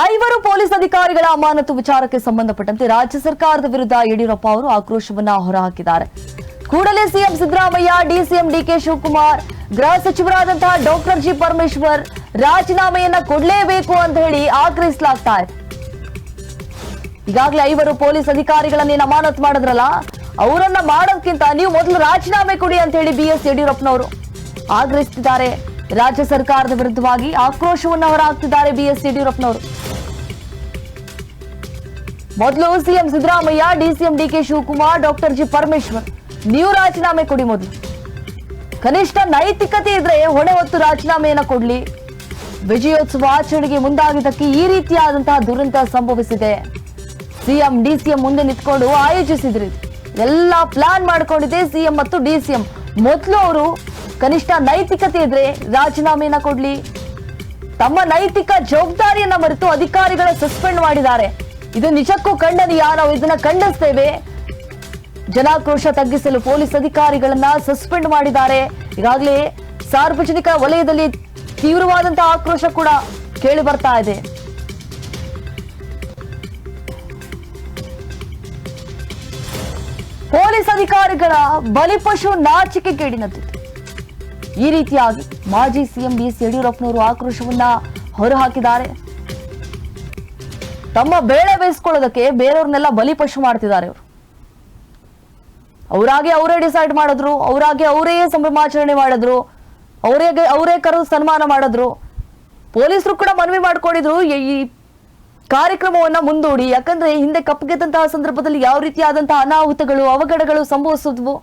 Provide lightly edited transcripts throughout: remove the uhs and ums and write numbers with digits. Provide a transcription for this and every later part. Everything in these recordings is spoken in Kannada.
ಐವರು ಪೊಲೀಸ್ ಅಧಿಕಾರಿಗಳ ಅಮಾನತು ವಿಚಾರಕ್ಕೆ ಸಂಬಂಧಪಟ್ಟಂತೆ ರಾಜ್ಯ ಸರ್ಕಾರದ ವಿರುದ್ಧ ಯಡಿಯೂರಪ್ಪ ಅವರು ಆಕ್ರೋಶವನ್ನ ಹೊರಹಾಕಿದ್ದಾರೆ. ಕೂಡಲೇ ಸಿಎಂ ಸಿದ್ದರಾಮಯ್ಯ, ಡಿಸಿಎಂ ಡಿಕೆ ಶಿವಕುಮಾರ್, ಗೃಹ ಸಚಿವರಾದಂತಹ ಡಾಕ್ಟರ್ ಜಿ ಪರಮೇಶ್ವರ್ ರಾಜೀನಾಮೆಯನ್ನ ಕೊಡಲೇಬೇಕು ಅಂತ ಹೇಳಿ ಆಗ್ರಹಿಸಲಾಗ್ತಾ ಇದೆ. ಈಗಾಗಲೇ ಐವರು ಪೊಲೀಸ್ ಅಧಿಕಾರಿಗಳನ್ನೇನು ಅಮಾನತು ಮಾಡಿದ್ರಲ್ಲ, ಅವರನ್ನ ಮಾಡೋದಕ್ಕಿಂತ ನೀವು ಮೊದಲು ರಾಜೀನಾಮೆ ಕೊಡಿ ಅಂತ ಹೇಳಿ ಬಿಎಸ್ ಯಡಿಯೂರಪ್ಪನವರು ಆಗ್ರಹಿಸುತ್ತಿದ್ದಾರೆ. ರಾಜ್ಯ ಸರ್ಕಾರದ ವಿರುದ್ಧವಾಗಿ ಆಕ್ರೋಶವನ್ನು ಹೊರಹಾಕ್ತಿದ್ದಾರೆ ಬಿಎಸ್ ಯಡಿಯೂರಪ್ಪನವರು. ಮೊದಲು CM Siddaramaiah, DCM DK Shivakumar, doctor G Parameshwar ನೀವು ರಾಜೀನಾಮೆ ಕೊಡಿ. ಮೊದಲು ಕನಿಷ್ಠ ನೈತಿಕತೆ ಇದ್ರೆ ಹೊಣೆ ಹೊತ್ತು ರಾಜೀನಾಮೆಯನ್ನ ಕೊಡ್ಲಿ. ವಿಜಯೋತ್ಸವ ಆಚರಣೆಗೆ ಮುಂದಾಗಿದ್ದಕ್ಕೆ ಈ ರೀತಿಯಾದಂತಹ ದುರಂತ ಸಂಭವಿಸಿದೆ. ಸಿಎಂ ಡಿಸಿಎಂ ಮುಂದೆ ನಿಂತ್ಕೊಂಡು ಆಯೋಜಿಸಿದ್ರಿ, ಎಲ್ಲ ಪ್ಲಾನ್ ಮಾಡ್ಕೊಂಡಿದೆ ಸಿಎಂ ಮತ್ತು ಡಿಸಿಎಂ. ಮೊದಲು ಅವರು ಕನಿಷ್ಠ ನೈತಿಕತೆ ಇದ್ರೆ ರಾಜೀನಾಮೆಯನ್ನ ಕೊಡ್ಲಿ. ತಮ್ಮ ನೈತಿಕ ಜವಾಬ್ದಾರಿಯನ್ನ ಮರೆತು ಅಧಿಕಾರಿಗಳ ಸಸ್ಪೆಂಡ್ ಮಾಡಿದ್ದಾರೆ. ಇದು ನಿಜಕ್ಕೂ ಖಂಡನೀಯ. ನಾವು ಇದನ್ನ ಖಂಡಿಸ್ತೇವೆ. ಜನಾಕ್ರೋಶ ತಗ್ಗಿಸಲು ಪೊಲೀಸ್ ಅಧಿಕಾರಿಗಳನ್ನ ಸಸ್ಪೆಂಡ್ ಮಾಡಿದ್ದಾರೆ. ಈಗಾಗಲೇ ಸಾರ್ವಜನಿಕ ವಲಯದಲ್ಲಿ ತೀವ್ರವಾದಂತಹ ಆಕ್ರೋಶ ಕೂಡ ಕೇಳಿ ಬರ್ತಾ ಇದೆ. ಪೊಲೀಸ್ ಅಧಿಕಾರಿಗಳ ಬಲಿಪಶು ನಾಚಿಕೆಗೇಡಿನದ್ದು. ಈ ರೀತಿಯಾಗಿ ಮಾಜಿ ಸಿಎಂ ಬಿಎಸ್ ಯಡಿಯೂರಪ್ಪನವರು ಆಕ್ರೋಶವನ್ನ ಹೊರಹಾಕಿದ್ದಾರೆ. ತಮ್ಮ ಬೇಳೆ ಬೇಯಿಸ್ಕೊಳ್ಳೋದಕ್ಕೆ ಬೇರೆಯವ್ರನ್ನೆಲ್ಲ ಬಲಿಪಶು ಮಾಡ್ತಿದ್ದಾರೆ. ಅವರಾಗೆ ಅವರೇ ಡಿಸೈಡ್ ಮಾಡಿದ್ರು, ಅವರಾಗೆ ಅವರೇ ಸಂಭ್ರಮಾಚರಣೆ ಮಾಡಿದ್ರು, ಅವರೇ ಕರೆದು ಸನ್ಮಾನ ಮಾಡಿದ್ರು. ಪೊಲೀಸರು ಕೂಡ ಮನವಿ ಮಾಡ್ಕೊಂಡಿದ್ರು ಈ ಕಾರ್ಯಕ್ರಮವನ್ನ ಮುಂದೂಡಿ. ಯಾಕಂದ್ರೆ ಹಿಂದೆ ಕಪ್ಪಗೆದ್ದಂತಹ ಸಂದರ್ಭದಲ್ಲಿ ಯಾವ ರೀತಿಯಾದಂತಹ ಅನಾಹುತಗಳು, ಅವಘಡಗಳು ಸಂಭವಿಸಿದ್ವು.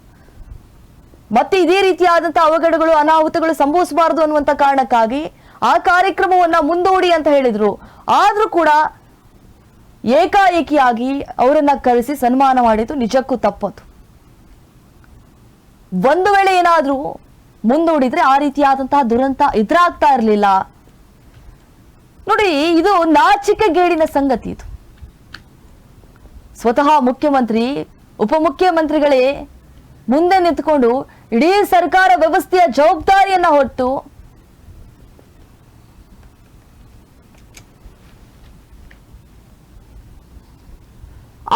ಮತ್ತೆ ಇದೇ ರೀತಿಯಾದಂತಹ ಅವಘಡಗಳು, ಅನಾಹುತಗಳು ಸಂಭವಿಸಬಾರದು ಅನ್ನುವಂತ ಕಾರಣಕ್ಕಾಗಿ ಆ ಕಾರ್ಯಕ್ರಮವನ್ನ ಮುಂದೂಡಿ ಅಂತ ಹೇಳಿದ್ರು. ಆದ್ರೂ ಕೂಡ ಏಕಾಏಕಿಯಾಗಿ ಅವರನ್ನ ಕರೆಸಿ ಸನ್ಮಾನ ಮಾಡಿದ್ದು ನಿಜಕ್ಕೂ ತಪ್ಪದು. ಒಂದು ವೇಳೆ ಏನಾದ್ರೂ ಮುಂದೂಡಿದ್ರೆ ಆ ರೀತಿಯಾದಂತಹ ದುರಂತ ಎದುರಾಗ್ತಾ ಇರಲಿಲ್ಲ. ನೋಡಿ, ಇದು ನಾಚಿಕೆಗೇಡಿನ ಸಂಗತಿ. ಇದು ಸ್ವತಃ ಮುಖ್ಯಮಂತ್ರಿ, ಉಪಮುಖ್ಯಮಂತ್ರಿಗಳೇ ಮುಂದೆ ನಿಂತುಕೊಂಡು ಇಡೀ ಸರ್ಕಾರ ವ್ಯವಸ್ಥೆಯ ಜವಾಬ್ದಾರಿಯನ್ನ ಹೊತ್ತು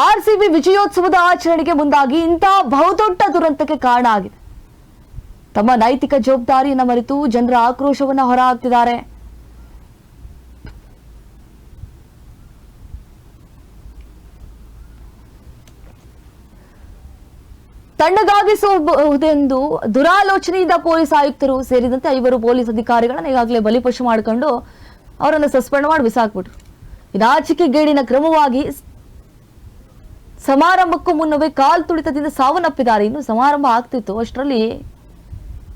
ಆರ್ಸಿಬಿ ವಿಜಯೋತ್ಸವದ ಆಚರಣೆಗೆ ಮುಂದಾಗಿ ಇಂತಹ ಬಹುದೊಡ್ಡ ದುರಂತಕ್ಕೆ ಕಾರಣ ಆಗಿದೆ. ತಮ್ಮ ನೈತಿಕ ಜವಾಬ್ದಾರಿಯನ್ನ ಮರೆತು ಜನರ ಆಕ್ರೋಶವನ್ನ ಹೊರಹಾಕ್ತಿದ್ದಾರೆ. ತಣ್ಣಗಾಗಿಸುವುದೆಂದು ದುರಾಲೋಚನೆಯಿಂದ ಪೊಲೀಸ್ ಆಯುಕ್ತರು ಸೇರಿದಂತೆ ಐವರು ಪೊಲೀಸ್ ಅಧಿಕಾರಿಗಳನ್ನ ಈಗಾಗಲೇ ಬಲಿಪಶು ಮಾಡಿಕೊಂಡು ಅವರನ್ನು ಸಸ್ಪೆಂಡ್ ಮಾಡಿ ಬಿಸಾಕ್ಬಿಟ್ರು. ನಾಚಿಕೆಗೇಡಿನ ಕ್ರಮವಾಗಿ ಸಮಾರಂಭಕ್ಕೂ ಮುನ್ನವೇ ಕಾಲ್ ತುಳಿತದಿಂದ ಸಾವನ್ನಪ್ಪಿದ್ದಾರೆ. ಇನ್ನು ಸಮಾರಂಭ ಆಗ್ತಿತ್ತು ಅಷ್ಟರಲ್ಲಿ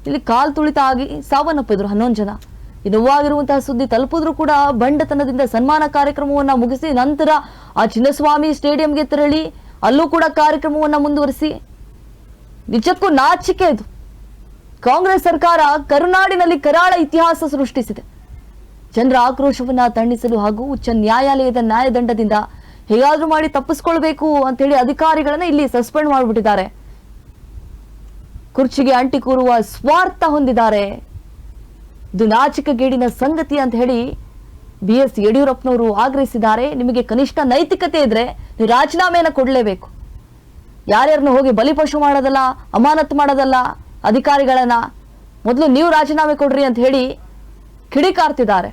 ಇಲ್ಲಿ ಕಾಲ್ ತುಳಿತ ಆಗಿ ಸಾವನ್ನಪ್ಪಿದ್ರು 11 ಜನ. ಈ ನೋವಾಗಿರುವಂತಹ ಸುದ್ದಿ ತಲುಪಿದ್ರು ಕೂಡ ಬಂಡತನದಿಂದ ಸನ್ಮಾನ ಕಾರ್ಯಕ್ರಮವನ್ನ ಮುಗಿಸಿ ನಂತರ ಆ ಚಿನ್ನಸ್ವಾಮಿ ಸ್ಟೇಡಿಯಂಗೆ ತೆರಳಿ ಅಲ್ಲೂ ಕೂಡ ಕಾರ್ಯಕ್ರಮವನ್ನ ಮುಂದುವರಿಸಿ ನಿಜಕ್ಕೂ ನಾಚಿಕೆ ಇದು. ಕಾಂಗ್ರೆಸ್ ಸರ್ಕಾರ ಕರುನಾಡಿನಲ್ಲಿ ಕರಾಳ ಇತಿಹಾಸ ಸೃಷ್ಟಿಸಿದೆ. ಜನರ ಆಕ್ರೋಶವನ್ನ ತಣಿಸಲು ಹಾಗೂ ಉಚ್ಚ ನ್ಯಾಯಾಲಯದ ನ್ಯಾಯದಂಡದಿಂದ ಹೇಗಾದ್ರೂ ಮಾಡಿ ತಪ್ಪಿಸ್ಕೊಳ್ಬೇಕು ಅಂತ ಹೇಳಿ ಅಧಿಕಾರಿಗಳನ್ನ ಇಲ್ಲಿ ಸಸ್ಪೆಂಡ್ ಮಾಡಿಬಿಟ್ಟಿದ್ದಾರೆ. ಕುರ್ಚಿಗೆ ಅಂಟಿ ಕೂರುವ ಸ್ವಾರ್ಥ ಹೊಂದಿದ್ದಾರೆ. ಇದು ನಾಚಿಕೆಗೇಡಿನ ಸಂಗತಿ ಅಂತ ಹೇಳಿ ಬಿಎಸ್ ಯಡಿಯೂರಪ್ಪನವರು ಆಗ್ರಹಿಸಿದ್ದಾರೆ. ನಿಮಗೆ ಕನಿಷ್ಠ ನೈತಿಕತೆ ಇದ್ರೆ ನೀವು ರಾಜೀನಾಮೆಯನ್ನ ಕೊಡಲೇಬೇಕು. ಯಾರ್ಯಾರನ್ನು ಹೋಗಿ ಬಲಿಪಶು ಮಾಡೋದಲ್ಲ, ಅಮಾನತು ಮಾಡೋದಲ್ಲ ಅಧಿಕಾರಿಗಳನ್ನ. ಮೊದಲು ನೀವು ರಾಜೀನಾಮೆ ಕೊಡ್ರಿ ಅಂತ ಹೇಳಿ ಕಿಡಿಕಾರ್ತಿದ್ದಾರೆ.